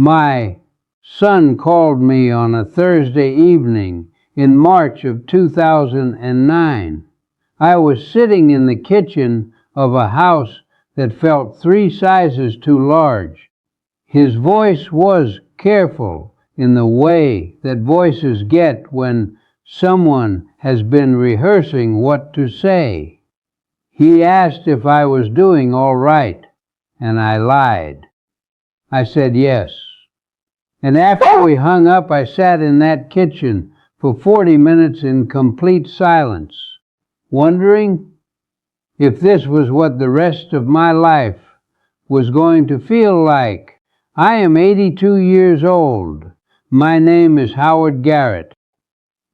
My son called me on a Thursday evening in March of 2009. I was sitting in the kitchen of a house that felt 3 sizes too large. His voice was careful in the way that voices get when someone has been rehearsing what to say. He asked if I was doing all right, and I lied. I said yes. And after we hung up, I sat in that kitchen for 40 minutes in complete silence, wondering if this was what the rest of my life was going to feel like. I am 82 years old. My name is Howard Garrett.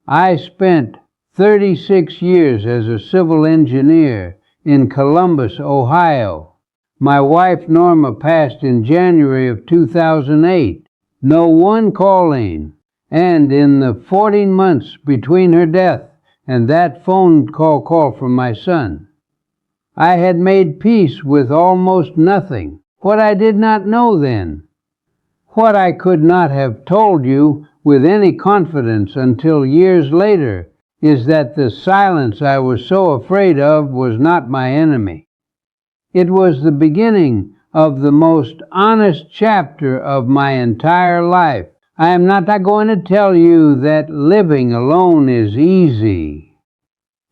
I spent 36 years as a civil engineer in Columbus, Ohio. My wife Norma passed in January of 2008. No one calling, and in the 14 months between her death and that phone call from my son, I had made peace with almost nothing. What I did not know then, what I could not have told you with any confidence until years later, is that the silence I was so afraid of was not my enemy. It was the beginning of the most honest chapter of my entire life. I am not going to tell you that living alone is easy.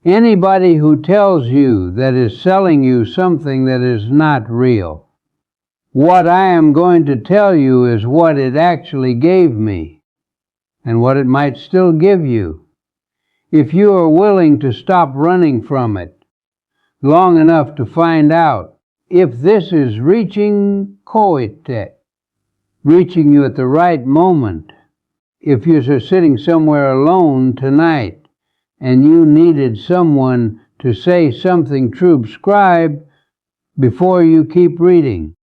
Anybody who tells you that is selling you something that is not real. What I am going to tell you is what it actually gave me, and what it might still give you, if you are willing to stop running from it long enough to find out if this is reaching coite, reaching you at the right moment. If you're sitting somewhere alone tonight and you needed someone to say something true, subscribe before you keep reading.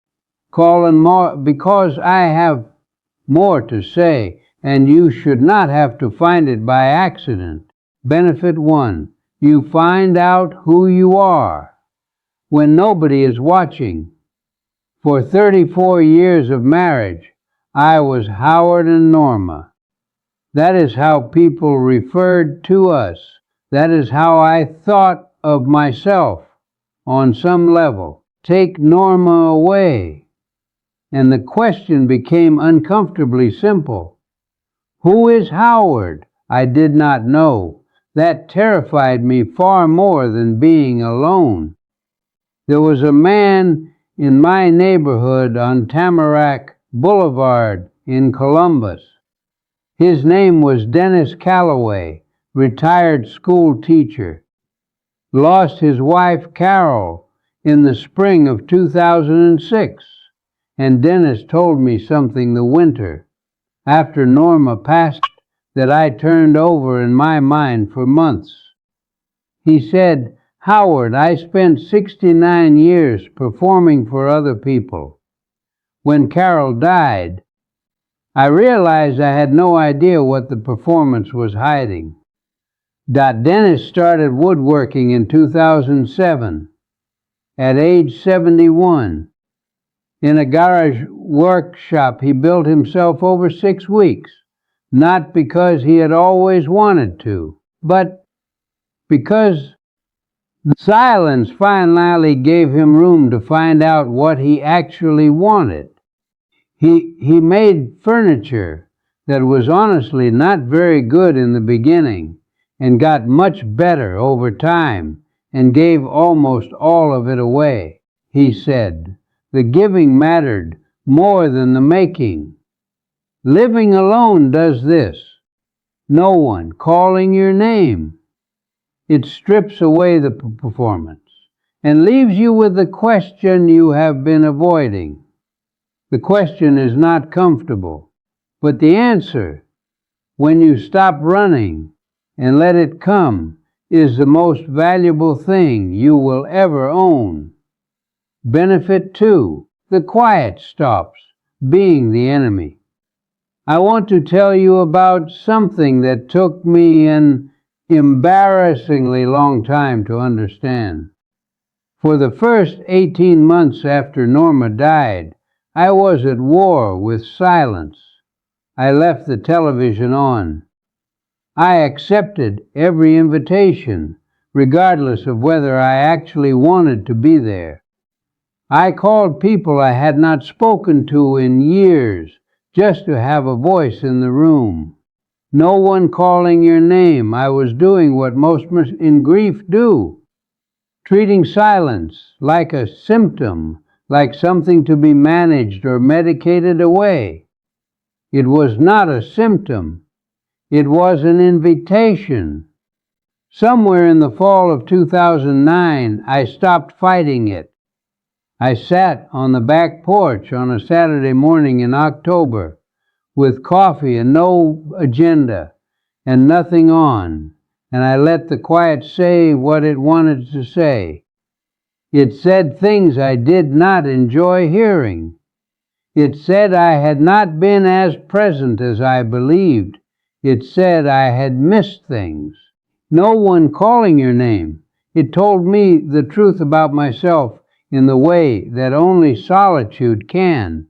Call and more, because I have more to say, and you should not have to find it by accident. Benefit 1, you find out who you are when nobody is watching. For 34 years of marriage, I was Howard and Norma. That is how people referred to us. That is how I thought of myself on some level. Take Norma away, and the question became uncomfortably simple. Who is Howard? I did not know. That terrified me far more than being alone. There was a man in my neighborhood on Tamarack Boulevard in Columbus. His name was Dennis Calloway, retired school teacher. Lost his wife Carol in the spring of 2006, and Dennis told me something the winter after Norma passed that I turned over in my mind for months. He said, Howard, I spent 69 years performing for other people. When Carol died, I realized I had no idea what the performance was hiding. Dennis started woodworking in 2007. At age 71, in a garage workshop, he built himself over 6 weeks, not because he had always wanted to, but because the silence finally gave him room to find out what he actually wanted. He made furniture that was honestly not very good in the beginning and got much better over time and gave almost all of it away. He said, the giving mattered more than the making. Living alone does this. No one calling your name. It strips away the performance and leaves you with the question you have been avoiding. The question is not comfortable, but the answer, when you stop running and let it come, is the most valuable thing you will ever own. Benefit 2, the quiet stops being the enemy. I want to tell you about something that took me an embarrassingly long time to understand. For the first 18 months after Norma died, I was at war with silence. I left the television on. I accepted every invitation, regardless of whether I actually wanted to be there. I called people I had not spoken to in years just to have a voice in the room. No one calling your name. I was doing what most in grief do, treating silence like a symptom, like something to be managed or medicated away. It was not a symptom. It was an invitation. Somewhere in the fall of 2009, I stopped fighting it. I sat on the back porch on a Saturday morning in October with coffee and no agenda and nothing on, and I let the quiet say what it wanted to say. It said things I did not enjoy hearing. It said I had not been as present as I believed. It said I had missed things. No one calling your name. It told me the truth about myself in the way that only solitude can,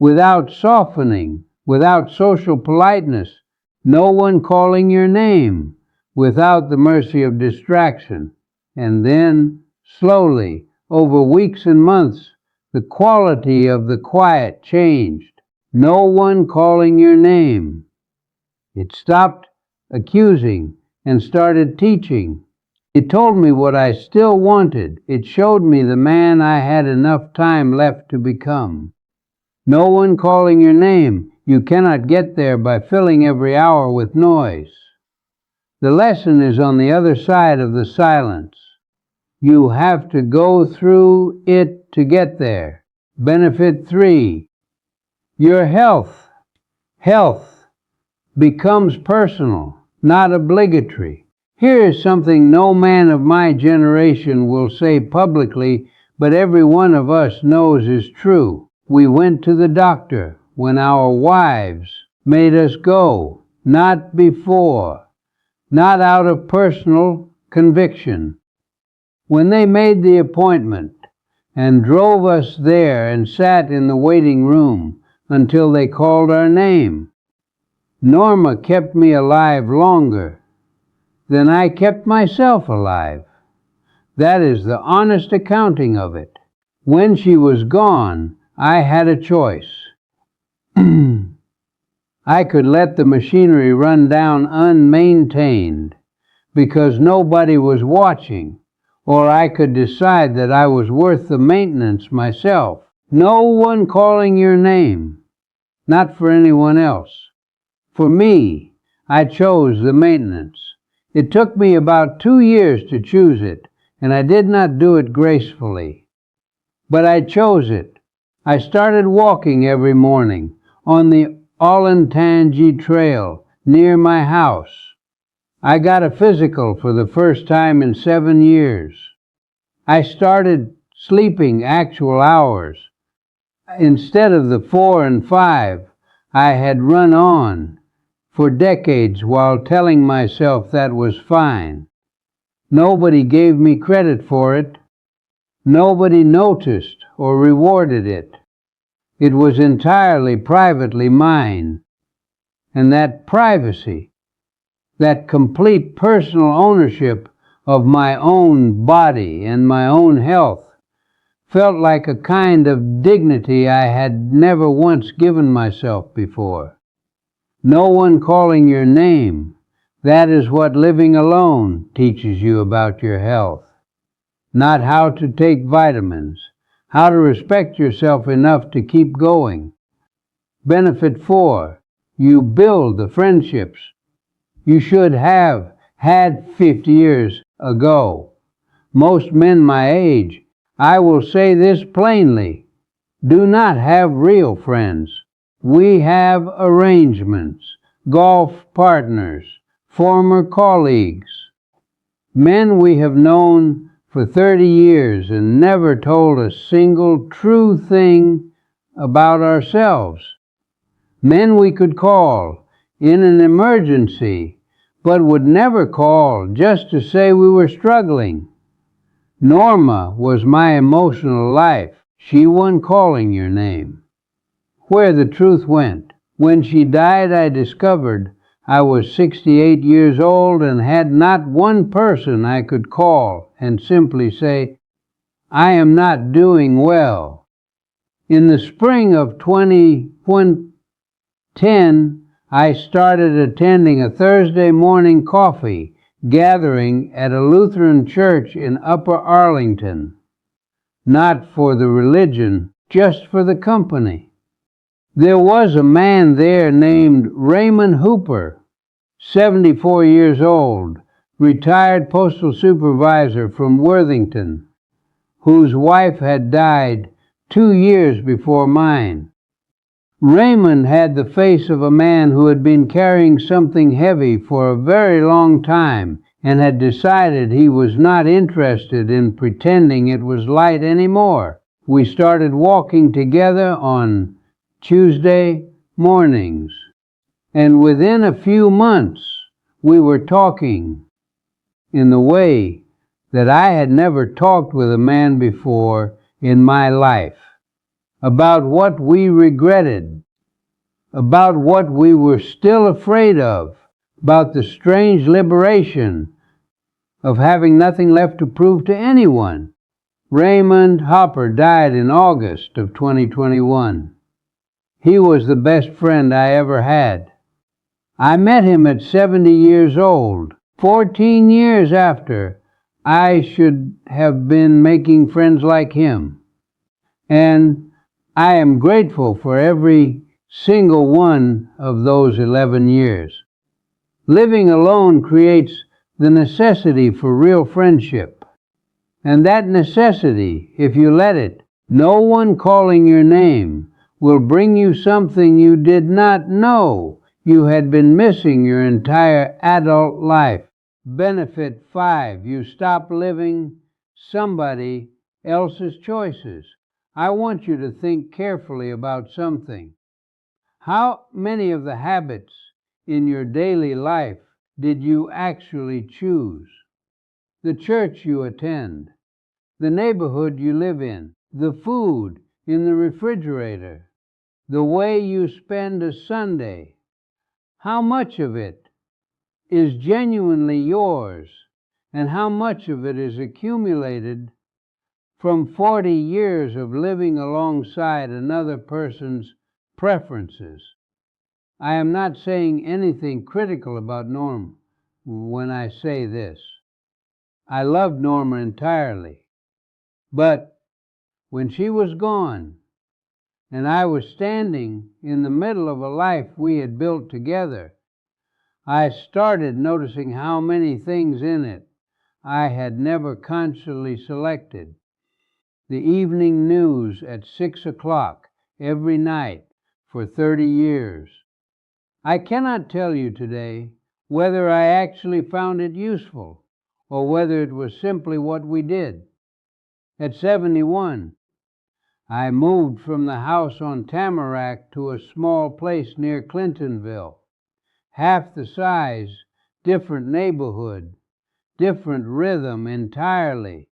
without softening, without social politeness, no one calling your name, without the mercy of distraction. And then, slowly, over weeks and months, the quality of the quiet changed. No one calling your name. It stopped accusing and started teaching. It told me what I still wanted. It showed me the man I had enough time left to become. No one calling your name. You cannot get there by filling every hour with noise. The lesson is on the other side of the silence. You have to go through it to get there. Benefit 3. Your health. Health becomes personal, not obligatory. Here is something no man of my generation will say publicly, but every one of us knows is true. We went to the doctor when our wives made us go, not before, not out of personal conviction. When they made the appointment and drove us there and sat in the waiting room until they called our name, Norma kept me alive longer than I kept myself alive. That is the honest accounting of it. When she was gone, I had a choice. I could let the machinery run down unmaintained because nobody was watching, or I could decide that I was worth the maintenance myself. No one calling your name, not for anyone else. For me, I chose the maintenance. It took me about 2 years to choose it, and I did not do it gracefully. But I chose it. I started walking every morning on the Olentangy Trail near my house. I got a physical for the first time in 7 years. I started sleeping actual hours. Instead of the 4 and 5, I had run on for decades while telling myself that was fine. Nobody gave me credit for it. Nobody noticed or rewarded it. It was entirely privately mine. And that privacy, that complete personal ownership of my own body and my own health, felt like a kind of dignity I had never once given myself before. No one calling your name. That is what living alone teaches you about your health. Not how to take vitamins, how to respect yourself enough to keep going. Benefit 4. You build the friendships you should have had 50 years ago. Most men my age, I will say this plainly, do not have real friends. We have arrangements, golf partners, former colleagues, men we have known for 30 years and never told a single true thing about ourselves. Men we could call in an emergency, but would never call just to say we were struggling. Norma was my emotional life. She wasn't calling your name. where the truth went. When she died, I discovered I was 68 years old and had not one person I could call and simply say, I am not doing well. In the spring of 2010, I started attending a Thursday morning coffee gathering at a Lutheran church in Upper Arlington. Not for the religion, just for the company. There was a man there named Raymond Hooper, 74 years old, retired postal supervisor from Worthington, whose wife had died 2 years before mine. Raymond had the face of a man who had been carrying something heavy for a very long time and had decided he was not interested in pretending it was light anymore. We started walking together on Tuesday mornings, and within a few months we were talking in the way that I had never talked with a man before in my life, about what we regretted, about what we were still afraid of, about the strange liberation of having nothing left to prove to anyone. Raymond Hopper died in August of 2021. He was the best friend I ever had. I met him at 70 years old, 14 years after I should have been making friends like him. And I am grateful for every single one of those 11 years. Living alone creates the necessity for real friendship. And that necessity, if you let it, no one calling your name, will bring you something you did not know you had been missing your entire adult life. Benefit 5, you stop living somebody else's choices. I want you to think carefully about something. How many of the habits in your daily life did you actually choose? The church you attend, the neighborhood you live in, the food in the refrigerator, the way you spend a Sunday. How much of it is genuinely yours, and how much of it is accumulated from 40 years of living alongside another person's preferences? I am not saying anything critical about Norma when I say this. I loved Norma entirely. But when she was gone, and I was standing in the middle of a life we had built together, I started noticing how many things in it I had never consciously selected. The evening news at 6 o'clock every night for 30 years. I cannot tell you today whether I actually found it useful or whether it was simply what we did. At 71, I moved from the house on Tamarack to a small place near Clintonville. Half the size, different neighborhood, different rhythm entirely.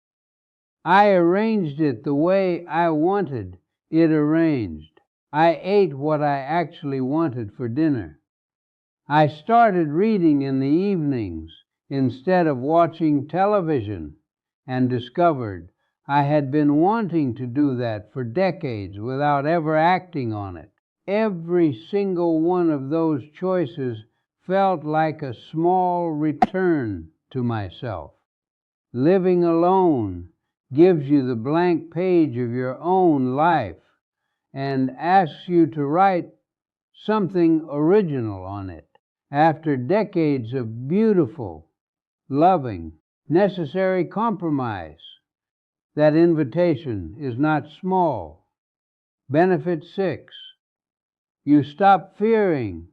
I arranged it the way I wanted it arranged. I ate what I actually wanted for dinner. I started reading in the evenings instead of watching television and discovered I had been wanting to do that for decades without ever acting on it. Every single one of those choices felt like a small return to myself. Living alone gives you the blank page of your own life and asks you to write something original on it. After decades of beautiful, loving, necessary compromise, that invitation is not small. Benefit 6, you stop fearing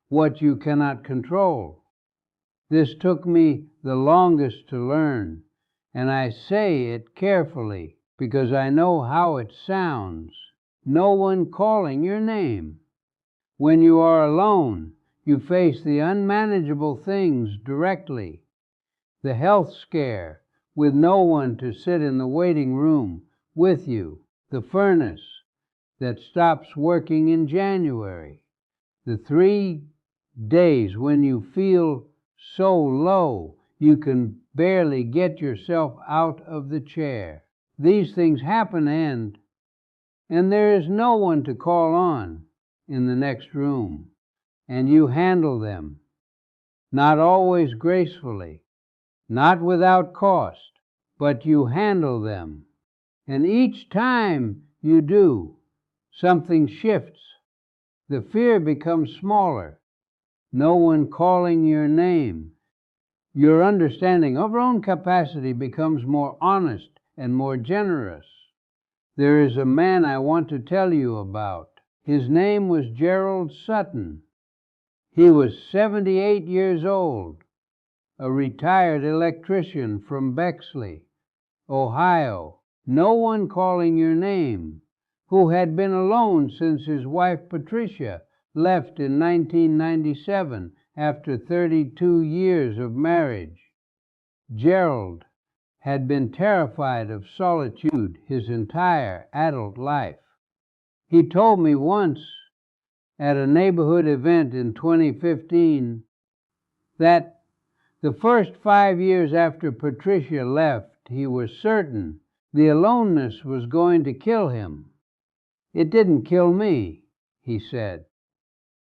what you cannot control. This took me the longest to learn, and I say it carefully because I know how it sounds. No one calling your name. When you are alone, you face the unmanageable things directly. The health scare with no one to sit in the waiting room with you. The furnace that stops working in January. The 3 days when you feel so low you can barely get yourself out of the chair. These things happen, and there is no one to call on in the next room, and you handle them, not always gracefully, not without cost, but you handle them. And each time you do, something shifts. The fear becomes smaller. No one calling your name. Your understanding of your own capacity becomes more honest and more generous. There is a man I want to tell you about. His name was Gerald Sutton. He was 78 years old, a retired electrician from Bexley, Ohio, no one calling your name, who had been alone since his wife Patricia left in 1997 after 32 years of marriage. Gerald had been terrified of solitude his entire adult life. He told me once at a neighborhood event in 2015 that the first 5 years after Patricia left, he was certain the aloneness was going to kill him. It didn't kill me, he said.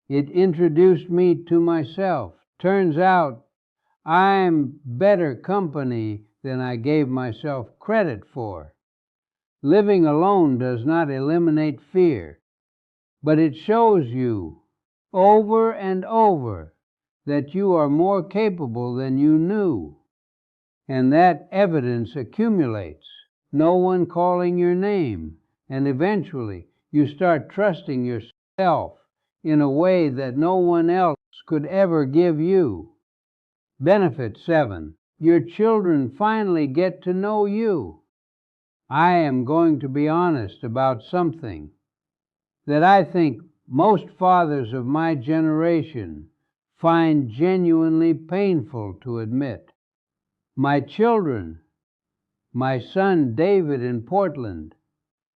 It introduced me to myself. Turns out I'm better company than I gave myself credit for. Living alone does not eliminate fear, but it shows you over and over that you are more capable than you knew. And that evidence accumulates, no one calling your name, and eventually you start trusting yourself in a way that no one else could ever give you. Benefit 7. Your children finally get to know you. I am going to be honest about something that I think most fathers of my generation find genuinely painful to admit. My children, my son David in Portland,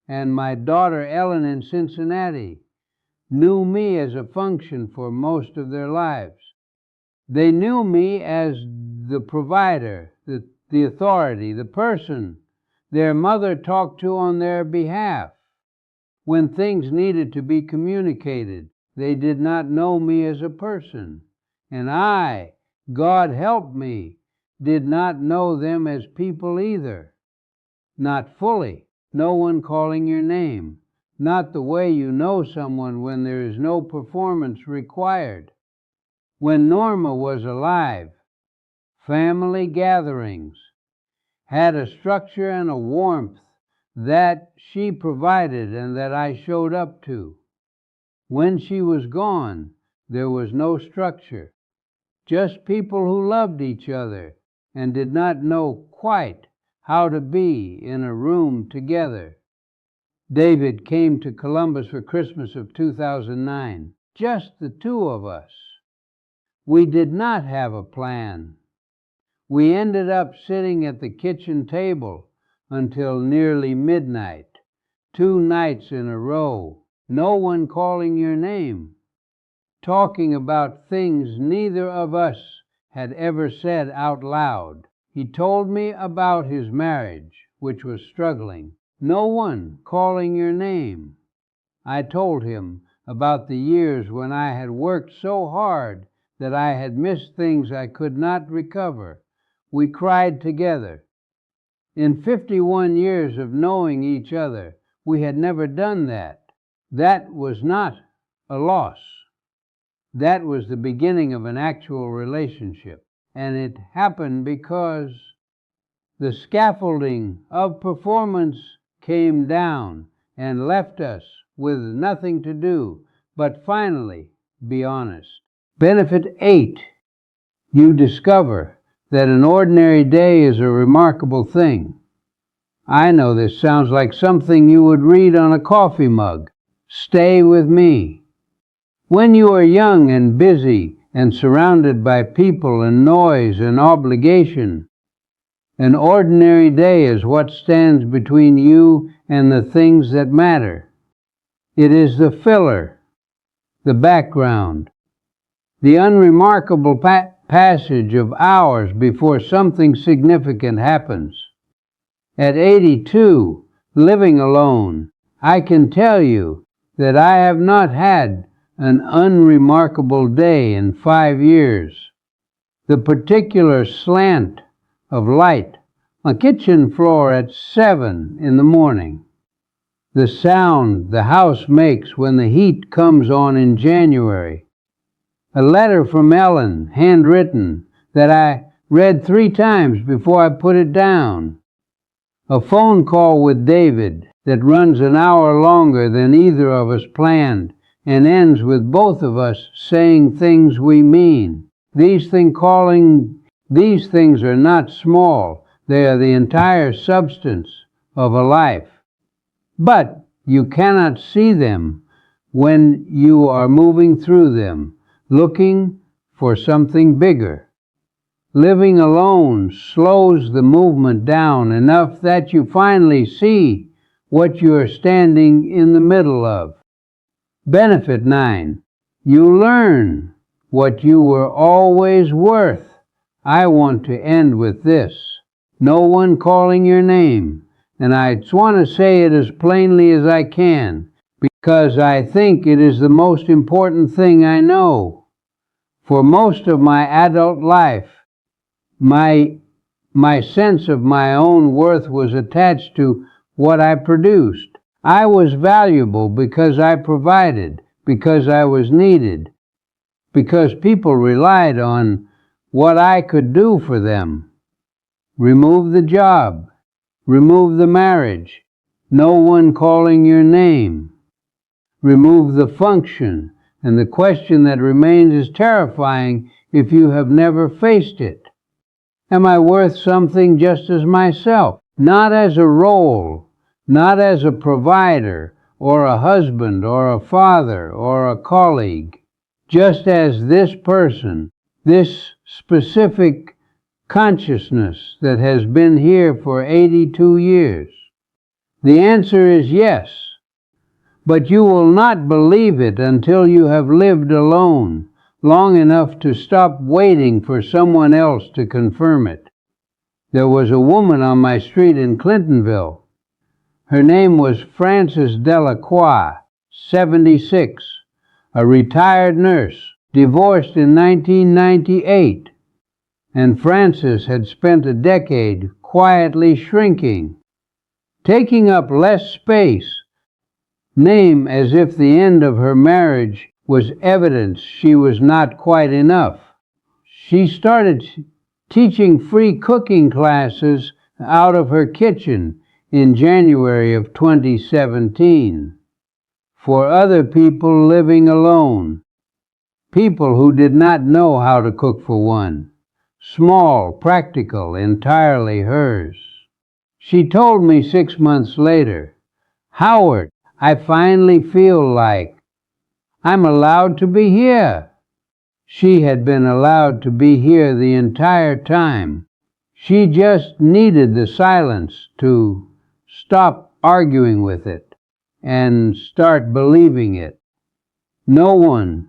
and my daughter Ellen in Cincinnati, knew me as a function for most of their lives. They knew me as the provider, the authority, the person their mother talked to on their behalf. When things needed to be communicated, they did not know me as a person. And I, God help me, did not know them as people either. Not fully, no one calling your name, not the way you know someone when there is no performance required. When Norma was alive, family gatherings had a structure and a warmth that she provided and that I showed up to. When she was gone, there was no structure, just people who loved each other and did not know quite how to be in a room together. David came to Columbus for Christmas of 2009, just the two of us. We did not have a plan. We ended up sitting at the kitchen table until nearly midnight, 2 nights in a row, no one calling your name, talking about things neither of us had ever said out loud. He told me about his marriage, which was struggling, no one calling your name. I told him about the years when I had worked so hard that I had missed things I could not recover. We cried together. In 51 years of knowing each other, we had never done that. That was not a loss. That was the beginning of an actual relationship. And it happened because the scaffolding of performance came down and left us with nothing to do but finally be honest. Benefit 8. You discover that an ordinary day is a remarkable thing. I know this sounds like something you would read on a coffee mug. Stay with me. When you are young and busy and surrounded by people and noise and obligation, an ordinary day is what stands between you and the things that matter. It is the filler, the background, the unremarkable passage of hours before something significant happens. At 82, living alone, I can tell you that I have not had an unremarkable day in 5 years. The particular slant of light on kitchen floor at 7 in the morning. The sound the house makes when the heat comes on in January. A letter from Ellen, handwritten, that I read 3 times before I put it down. A phone call with David that runs an hour longer than either of us planned and ends with both of us saying things we mean. These things are not small. They are the entire substance of a life. But you cannot see them when you are moving through them, looking for something bigger. Living alone slows the movement down enough that you finally see what you are standing in the middle of. Benefit 9. You learn what you were always worth. I want to end with this. No one calling your name. And I just want to say it as plainly as I can, because I think it is the most important thing I know. For most of my adult life, my sense of my own worth was attached to what I produced. I was valuable because I provided, because I was needed, because people relied on what I could do for them. Remove the job, remove the marriage, no one calling your name. Remove the function, and the question that remains is terrifying if you have never faced it. Am I worth something just as myself? Not as a role, not as a provider, or a husband, or a father, or a colleague. Just as this person, this specific consciousness that has been here for 82 years. The answer is yes, but you will not believe it until you have lived alone long enough to stop waiting for someone else to confirm it. There was a woman on my street in Clintonville. Her name was Frances Delacroix, 76, a retired nurse, divorced in 1998. And Frances had spent a decade quietly shrinking, taking up less space, name as if the end of her marriage was evidence she was not quite enough. She started teaching free cooking classes out of her kitchen in January of 2017 for other people living alone, people who did not know how to cook for one. Small, practical, entirely hers. She told me 6 months later, "Howard, I finally feel like I'm allowed to be here." She had been allowed to be here the entire time. She just needed the silence to stop arguing with it and start believing it. No one.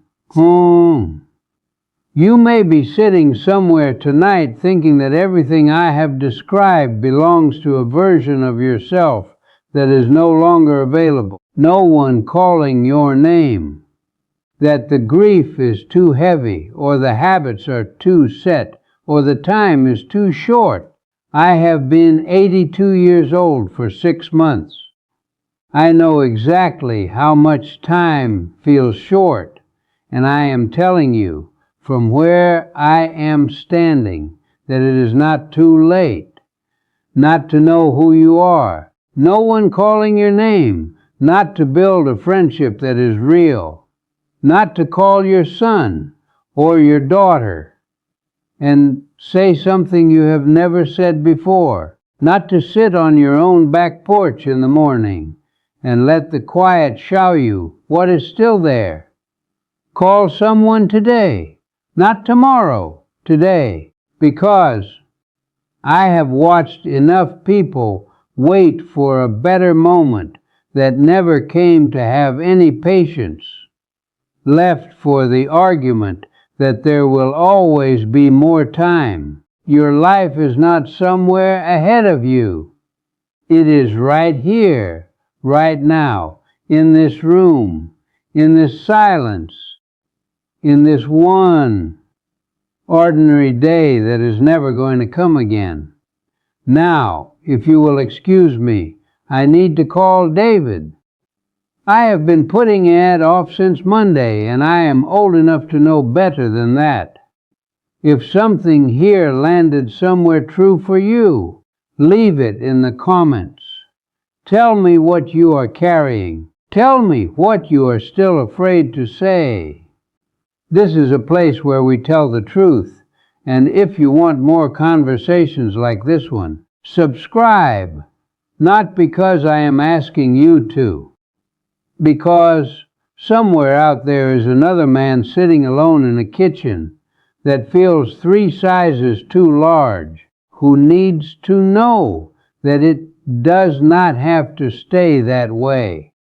You may be sitting somewhere tonight thinking that everything I have described belongs to a version of yourself that is no longer available. No one calling your name. That the grief is too heavy, or the habits are too set, or the time is too short. I have been 82 years old for 6 months. I know exactly how much time feels short, and I am telling you, from where I am standing, that it is not too late not to know who you are. No one calling your name, not to build a friendship that is real, not to call your son or your daughter and say something you have never said before, not to sit on your own back porch in the morning and let the quiet show you what is still there. Call someone today, not tomorrow, today, because I have watched enough people wait for a better moment that never came to have any patience left for the argument that there will always be more time. Your life is not somewhere ahead of you. It is right here, right now, in this room, in this silence, in this one ordinary day that is never going to come again. Now, if you will excuse me, I need to call David. I have been putting it off since Monday, and I am old enough to know better than that. If something here landed somewhere true for you, leave it in the comments. Tell me what you are carrying. Tell me what you are still afraid to say. This is a place where we tell the truth, and if you want more conversations like this one, subscribe. Not because I am asking you to, because somewhere out there is another man sitting alone in a kitchen that feels 3 sizes too large, who needs to know that it does not have to stay that way.